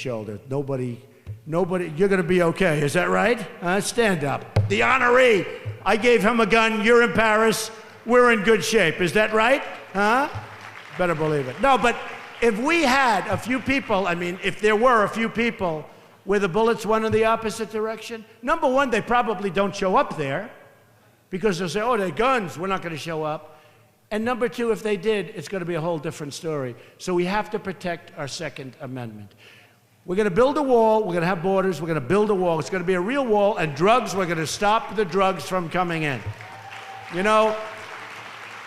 shoulder. Nobody, you're going to be okay. Is that right? Stand up. The honoree. I gave him a gun. You're in Paris. We're in good shape. Is that right? Huh? Better believe it. No, but if we had a few people, I mean, if there were a few people where the bullets went in the opposite direction, number one, they probably don't show up there because they'll say, oh, they're guns. We're not going to show up. And number two, if they did, it's going to be a whole different story. So we have to protect our Second Amendment. We're going to build a wall. We're going to have borders. We're going to build a wall. It's going to be a real wall. And drugs, we're going to stop the drugs from coming in. You know,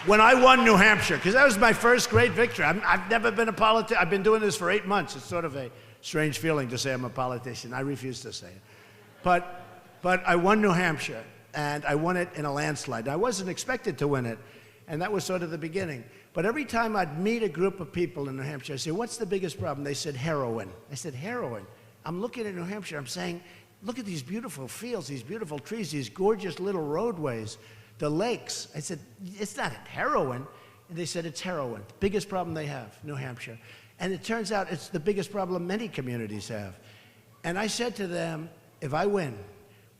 when I won New Hampshire, because that was my first great victory. I've never been a politician. I've been doing this for 8 months. It's sort of a strange feeling to say I'm a politician. I refuse to say it. But I won New Hampshire, and I won it in a landslide. I wasn't expected to win it, and that was sort of the beginning. But every time I'd meet a group of people in New Hampshire, I'd say, what's the biggest problem? They said, heroin. I said, heroin? I'm looking at New Hampshire, I'm saying, look at these beautiful fields, these beautiful trees, these gorgeous little roadways, the lakes. I said, it's not heroin. And they said, it's heroin. The biggest problem they have, New Hampshire. And it turns out it's the biggest problem many communities have. And I said to them, if I win,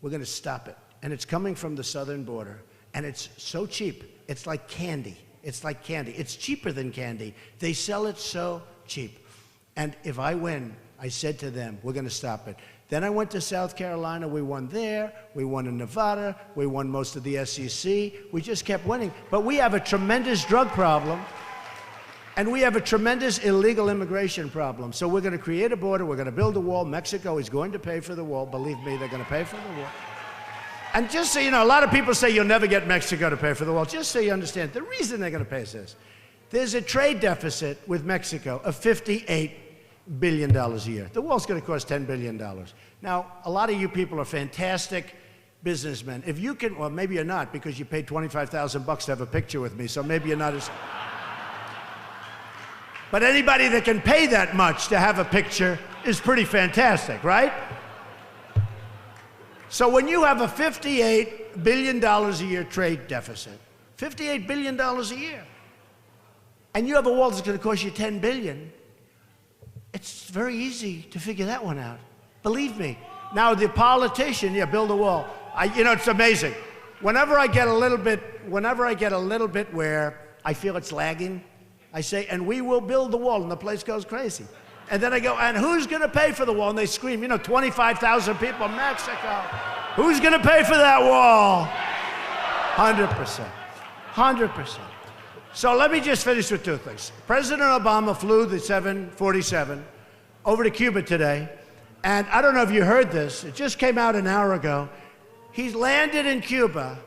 we're going to stop it. And it's coming from the southern border. And it's so cheap. It's like candy. It's like candy. It's cheaper than candy. They sell it so cheap. And if I win, I said to them, we're going to stop it. Then I went to South Carolina. We won there. We won in Nevada. We won most of the SEC. We just kept winning. But we have a tremendous drug problem. And we have a tremendous illegal immigration problem. So we're going to create a border. We're going to build a wall. Mexico is going to pay for the wall. Believe me, they're going to pay for the wall. And just so you know, a lot of people say you'll never get Mexico to pay for the wall. Just so you understand, the reason they're going to pay is this. There's a trade deficit with Mexico of $58 billion a year. The wall's going to cost $10 billion. Now, a lot of you people are fantastic businessmen. If you can, well, maybe you're not because you paid $25,000 to have a picture with me, so maybe you're not as... But anybody that can pay that much to have a picture is pretty fantastic, right? So when you have a $58 billion a year trade deficit, $58 billion a year, and you have a wall that's going to cost you $10 billion, it's very easy to figure that one out. Believe me. Now the politician, yeah, build a wall. You know, it's amazing. Whenever I get a little bit where I feel it's lagging, I say, and we will build the wall, and the place goes crazy. And then I go, and who's going to pay for the wall? And they scream, you know, 25,000 people in Mexico. Who's going to pay for that wall? 100%. 100%. So let me just finish with two things. President Obama flew the 747 over to Cuba today. And I don't know if you heard this. It just came out an hour ago. He's landed in Cuba.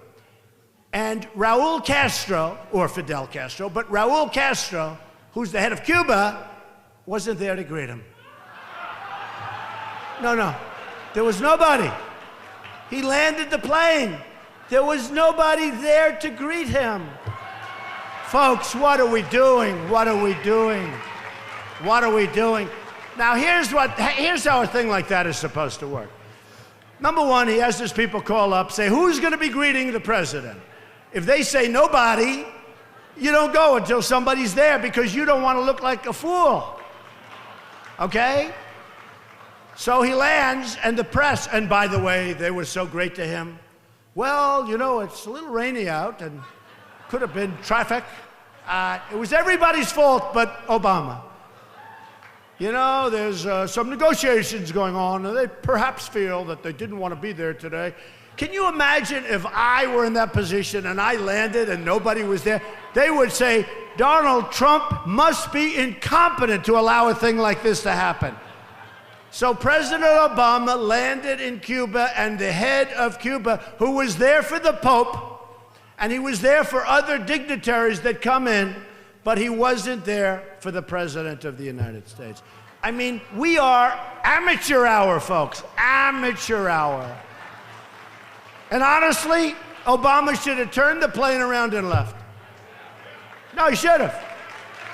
And Raul Castro, or Fidel Castro, but Raul Castro, who's the head of Cuba, wasn't there to greet him. No. There was nobody. He landed the plane. There was nobody there to greet him. Folks, what are we doing? What are we doing? What are we doing? Now, here's how a thing like that is supposed to work. Number one, he has his people call up, say, who's going to be greeting the president? If they say nobody, you don't go until somebody's there because you don't want to look like a fool. Okay? So he lands, and the press, and by the way, they were so great to him. Well, you know, it's a little rainy out, and could have been traffic. It was everybody's fault but Obama. You know, there's some negotiations going on, and they perhaps feel that they didn't want to be there today. Can you imagine if I were in that position and I landed and nobody was there? They would say, Donald Trump must be incompetent to allow a thing like this to happen. So President Obama landed in Cuba, and the head of Cuba, who was there for the Pope, and he was there for other dignitaries that come in, but he wasn't there for the President of the United States. I mean, we are amateur hour, folks, amateur hour. And honestly, Obama should have turned the plane around and left. No, he should have.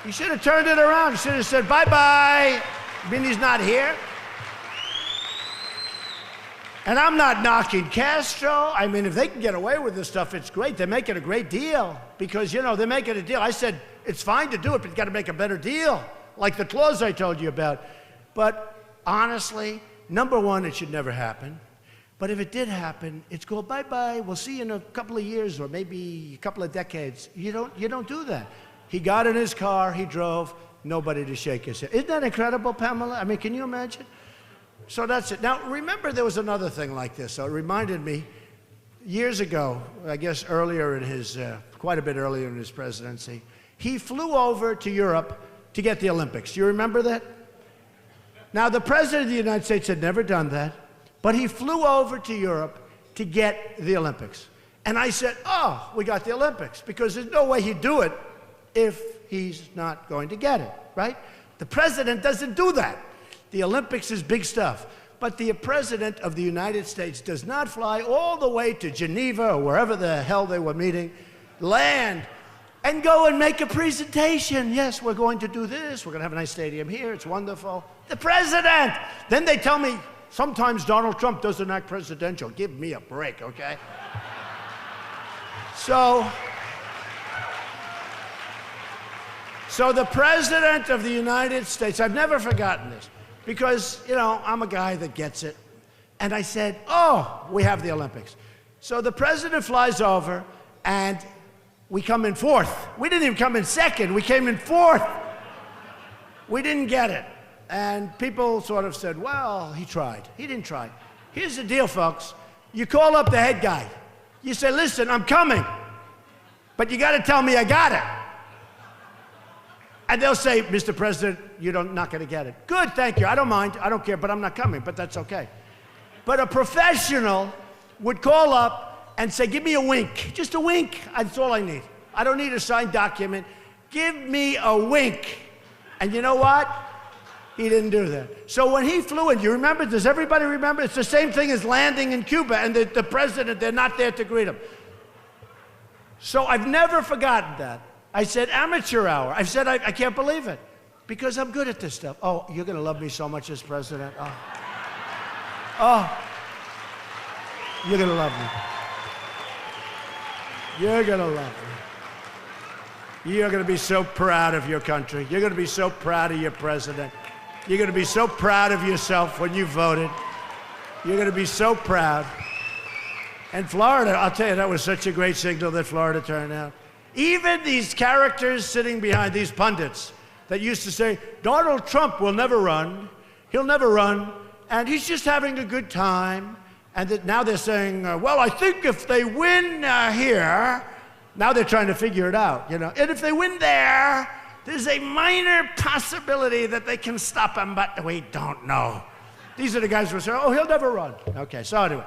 He should have turned it around. He should have said, bye-bye. I mean, he's not here. And I'm not knocking Castro. I mean, if they can get away with this stuff, it's great. They're making a great deal because, you know, they're making a deal. I said, it's fine to do it, but you've got to make a better deal, like the clause I told you about. But honestly, number one, it should never happen. But if it did happen, it's go bye-bye. We'll see you in a couple of years or maybe a couple of decades. You don't do that. He got in his car, he drove, nobody to shake his hand. Isn't that incredible, Pamela? I mean, can you imagine? So that's it. Now, remember there was another thing like this. So it reminded me years ago, I guess earlier in his, quite a bit earlier in his presidency, he flew over to Europe to get the Olympics. Do you remember that? Now, the President of the United States had never done that, but he flew over to Europe to get the Olympics. And I said, oh, we got the Olympics, because there's no way he'd do it if he's not going to get it, right? The President doesn't do that. The Olympics is big stuff. But the President of the United States does not fly all the way to Geneva or wherever the hell they were meeting, land, and go and make a presentation. Yes, we're going to do this. We're going to have a nice stadium here. It's wonderful. The President! Then they tell me, sometimes Donald Trump doesn't act presidential. Give me a break, okay? So the President of the United States, I've never forgotten this, because, you know, I'm a guy that gets it. And I said, oh, we have the Olympics. So the President flies over, and we come in fourth. We didn't even come in second. We came in fourth. We didn't get it. And people sort of said, well, he tried. He didn't try. Here's the deal, folks. You call up the head guy. You say, listen, I'm coming, but you got to tell me I got it. And they'll say, Mr. President, you're not going to get it. Good, thank you. I don't mind. I don't care, but I'm not coming, but that's okay. But a professional would call up and say, give me a wink. Just a wink. That's all I need. I don't need a signed document. Give me a wink. And you know what? He didn't do that. So when he flew in, you remember, does everybody remember? It's the same thing as landing in Cuba, and the President, they're not there to greet him. So I've never forgotten that. I said, amateur hour. I said, I can't believe it, because I'm good at this stuff. Oh, you're going to love me so much as president. Oh, you're going to love me. You're going to love me. You're going to be so proud of your country. You're going to be so proud of your president. You're going to be so proud of yourself when you voted. You're going to be so proud. And Florida, I'll tell you, that was such a great signal that Florida turned out. Even these characters sitting behind, these pundits that used to say, Donald Trump will never run, he'll never run, and he's just having a good time. And that now they're saying, well, I think if they win here, now they're trying to figure it out, you know. And if they win there, there's a minor possibility that they can stop him, but we don't know. These are the guys who say, oh, he'll never run. Okay, so anyway.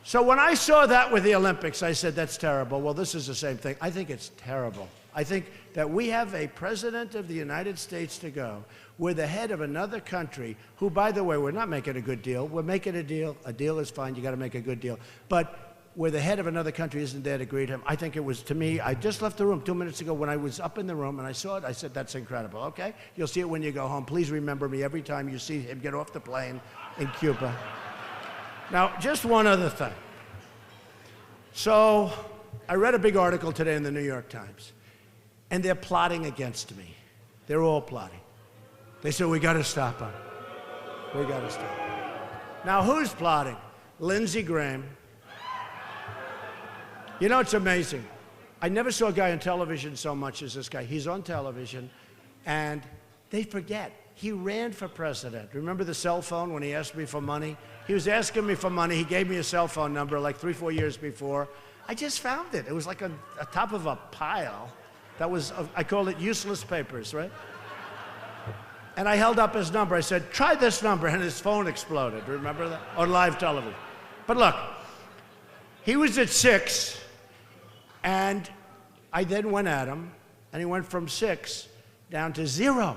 So when I saw that with the Olympics, I said, that's terrible. Well, this is the same thing. I think it's terrible. I think that we have a president of the United States to go. We're the head of another country who, by the way, we're not making a good deal. We're making a deal. A deal is fine. You got to make a good deal. But where the head of another country isn't there to greet him, I think it was, to me, I just left the room 2 minutes ago when I was up in the room and I saw it. I said, that's incredible. Okay? You'll see it when you go home. Please remember me every time you see him get off the plane in Cuba. Now, just one other thing. So I read a big article today in the New York Times, and they're plotting against me. They're all plotting. They said, we got to stop him. We got to stop him. Now, who's plotting? Lindsey Graham. You know, it's amazing. I never saw a guy on television so much as this guy. He's on television, and they forget. He ran for president. Remember the cell phone when he asked me for money? He was asking me for money. He gave me a cell phone number like 3 or 4 years before. I just found it. It was like on top of a pile that was, I call it useless papers, right? And I held up his number. I said, try this number, and his phone exploded. Remember that? On live television. But look, he was at 6, and I then went at him, and he went from 6 down to 0.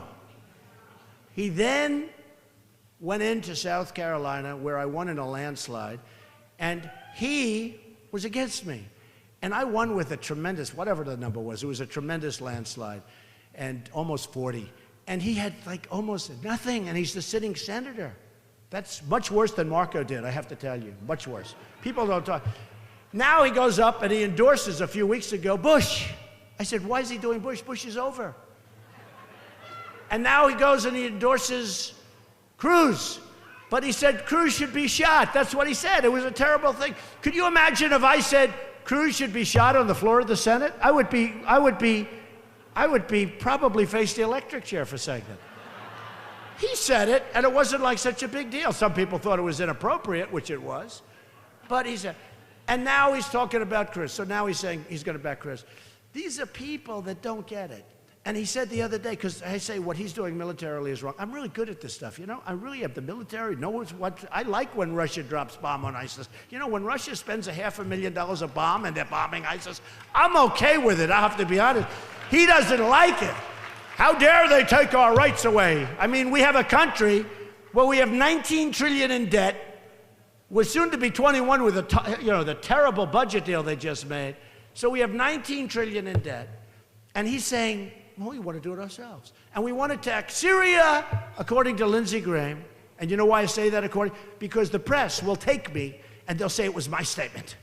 He then went into South Carolina, where I won in a landslide, and he was against me. And I won with a tremendous, whatever the number was, it was a tremendous landslide, and almost 40. And he had like almost nothing, and he's the sitting senator. That's much worse than Marco did, I have to tell you, much worse. People don't talk. Now he goes up and he endorses a few weeks ago Bush. I said, why is he doing Bush? Bush is over. And now he goes and he endorses Cruz. But he said Cruz should be shot. That's what he said. It was a terrible thing. Could you imagine if I said Cruz should be shot on the floor of the Senate? I would be probably face the electric chair for saying that. He said it, and it wasn't like such a big deal. Some people thought it was inappropriate, which it was. But he said, and now he's talking about Chris. So now he's saying he's going to back Chris. These are people that don't get it. And he said the other day, because I say what he's doing militarily is wrong. I'm really good at this stuff, you know? I really am. The military knows what. I like when Russia drops bomb on ISIS. You know, when Russia spends $500,000 a bomb and they're bombing ISIS, I'm okay with it, I have to be honest. He doesn't like it. How dare they take our rights away? I mean, we have a country where we have 19 trillion in debt. We're soon to be 21 with the terrible budget deal they just made. So we have 19 trillion in debt. And he's saying, well, we want to do it ourselves. And we want to attack Syria, according to Lindsey Graham. And you know why I say that because the press will take me and they'll say it was my statement.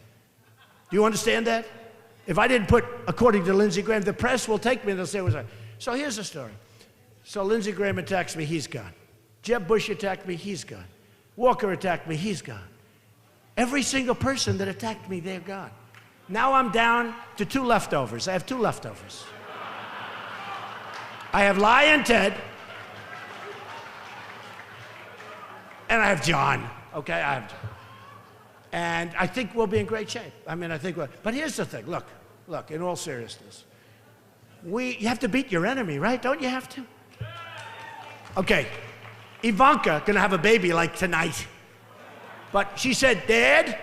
Do you understand that? If I didn't put, according to Lindsey Graham, the press will take me and they'll say it was. So here's the story. So Lindsey Graham attacks me, he's gone. Jeb Bush attacked me, he's gone. Walker attacked me, he's gone. Every single person that attacked me, they're gone. Now I'm down to 2 leftovers. I have 2 leftovers. I have Lion Ted, and I have John. Okay, I have John. And I think we'll be in great shape. I mean, I think we'll. But here's the thing. Look, in all seriousness. You have to beat your enemy, right? Don't you have to? Okay, Ivanka gonna have a baby like tonight. But she said, Dad,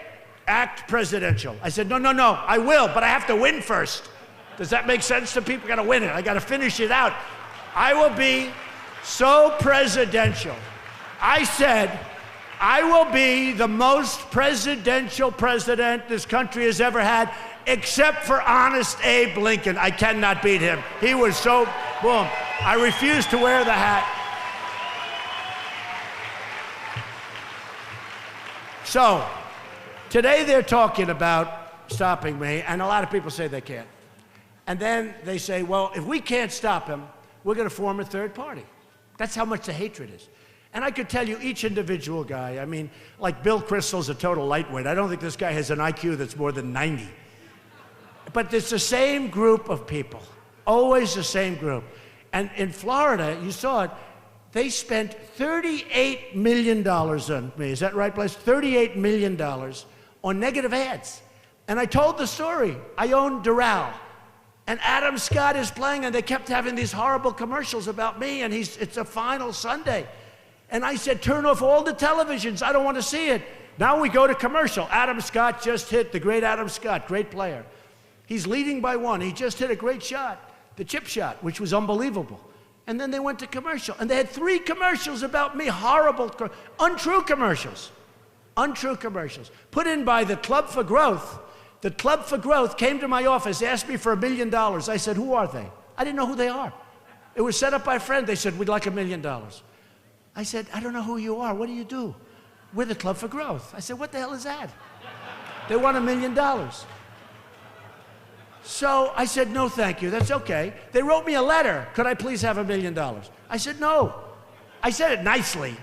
act presidential. I said, no, I will, but I have to win first. Does that make sense to people? I gotta win it, I gotta finish it out. I will be so presidential. I said, I will be the most presidential president this country has ever had, except for Honest Abe Lincoln. I cannot beat him. He was so, boom. I refuse to wear the hat. So, today they're talking about stopping me, and a lot of people say they can't. And then they say, well, if we can't stop him, we're going to form a third party. That's how much the hatred is. And I could tell you each individual guy, I mean, like Bill Kristol's a total lightweight. I don't think this guy has an IQ that's more than 90. But it's the same group of people, always the same group. And in Florida, you saw it, they spent $38 million on me. Is that right, Blaise? $38 million on negative ads. And I told the story. I owned Doral. And Adam Scott is playing, and they kept having these horrible commercials about me, and it's a final Sunday. And I said, turn off all the televisions. I don't want to see it. Now we go to commercial. Adam Scott just hit, the great Adam Scott, great player. He's leading by 1. He just hit a great shot, the chip shot, which was unbelievable. And then they went to commercial, and they had 3 commercials about me, horrible, untrue commercials, put in by the Club for Growth. The Club for Growth came to my office, asked me for $1 million. I said, who are they? I didn't know who they are. It was set up by a friend. They said, we'd like $1 million. I said, I don't know who you are. What do you do? We're the Club for Growth. I said, what the hell is that? They want $1 million. So I said, no, thank you. That's okay. They wrote me a letter. Could I please have $1 million? I said, no. I said it nicely.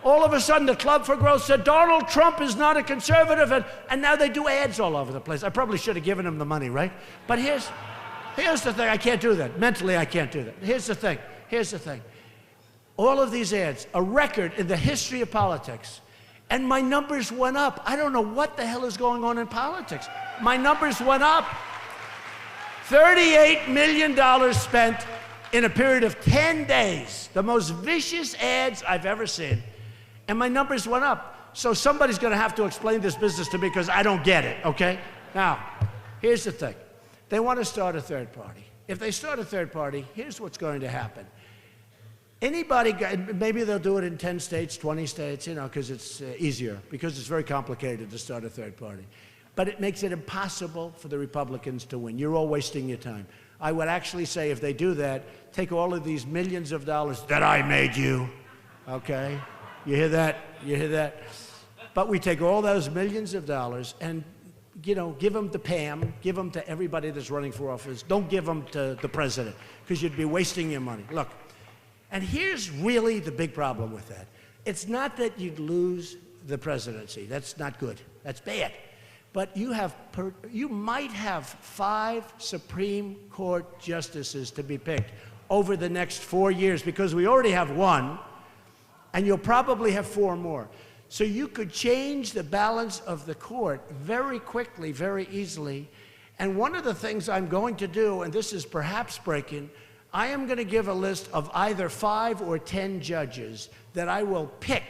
All of a sudden, the Club for Growth said, Donald Trump is not a conservative, and now they do ads all over the place. I probably should have given him the money, right? But here's the thing. I can't do that. Mentally, I can't do that. Here's the thing. All of these ads, a record in the history of politics, and my numbers went up. I don't know what the hell is going on in politics. My numbers went up. $38 million spent in a period of 10 days. The most vicious ads I've ever seen. And my numbers went up. So somebody's going to have to explain this business to me because I don't get it, okay? Now, here's the thing. They want to start a third party. If they start a third party, here's what's going to happen. Anybody, maybe they'll do it in 10 states, 20 states, you know, because it's easier, because it's very complicated to start a third party. But it makes it impossible for the Republicans to win. You're all wasting your time. I would actually say if they do that, take all of these millions of dollars that I made you, okay? You hear that? You hear that? But we take all those millions of dollars and, you know, give them to Pam, give them to everybody that's running for office. Don't give them to the president, because you'd be wasting your money. Look, and here's really the big problem with that. It's not that you'd lose the presidency. That's not good. That's bad. But you might have 5 Supreme Court justices to be picked over the next 4 years, because we already have 1, and you'll probably have 4 more. So you could change the balance of the court very quickly, very easily. And one of the things I'm going to do, and this is perhaps breaking, I am going to give a list of either 5 or 10 judges that I will pick,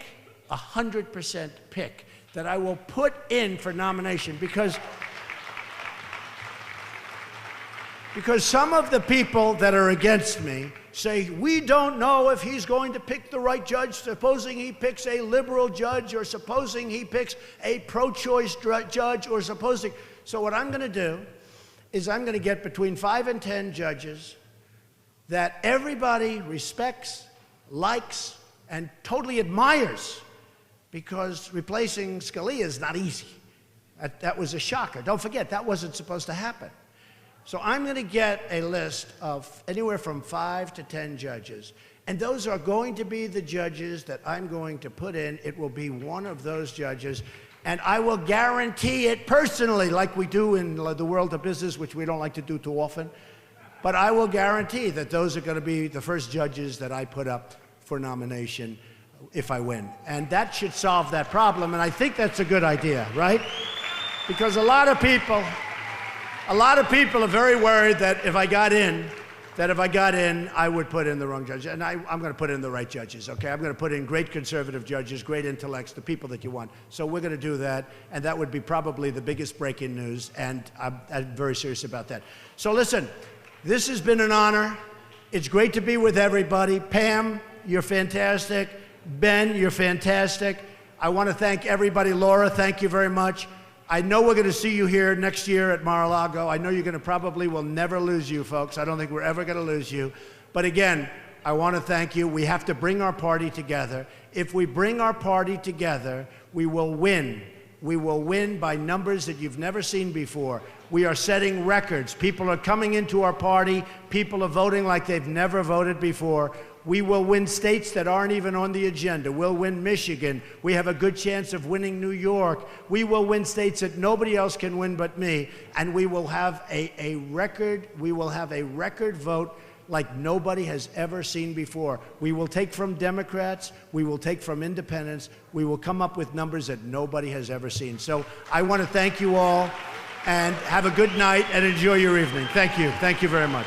100% pick, that I will put in for nomination, because some of the people that are against me say, we don't know if he's going to pick the right judge, supposing he picks a liberal judge, or supposing he picks a pro-choice judge, or supposing. So what I'm going to do is I'm going to get between 5 and 10 judges that everybody respects, likes, and totally admires, because replacing Scalia is not easy. That was a shocker. Don't forget, that wasn't supposed to happen. So I'm going to get a list of anywhere from 5 to 10 judges, and those are going to be the judges that I'm going to put in. It will be one of those judges, and I will guarantee it personally, like we do in the world of business, which we don't like to do too often, but I will guarantee that those are going to be the first judges that I put up for nomination if I win. And that should solve that problem, and I think that's a good idea, right? Because a lot of people are very worried that if I got in, I would put in the wrong judge. And I'm going to put in the right judges, okay? I'm going to put in great conservative judges, great intellects, the people that you want. So we're going to do that, and that would be probably the biggest breaking news, and I'm very serious about that. So listen, this has been an honor. It's great to be with everybody. Pam, you're fantastic. Ben, you're fantastic. I want to thank everybody. Laura, thank you very much. I know we're going to see you here next year at Mar-a-Lago. I know you're going to we'll never lose you, folks. I don't think we're ever going to lose you. But again, I want to thank you. We have to bring our party together. If we bring our party together, we will win. We will win by numbers that you've never seen before. We are setting records. People are coming into our party. People are voting like they've never voted before. We will win states that aren't even on the agenda. We'll win Michigan. We have a good chance of winning New York. We will win states that nobody else can win but me. And we will have a record vote like nobody has ever seen before. We will take from Democrats. We will take from independents. We will come up with numbers that nobody has ever seen. So I want to thank you all, and have a good night and enjoy your evening. Thank you. Thank you very much.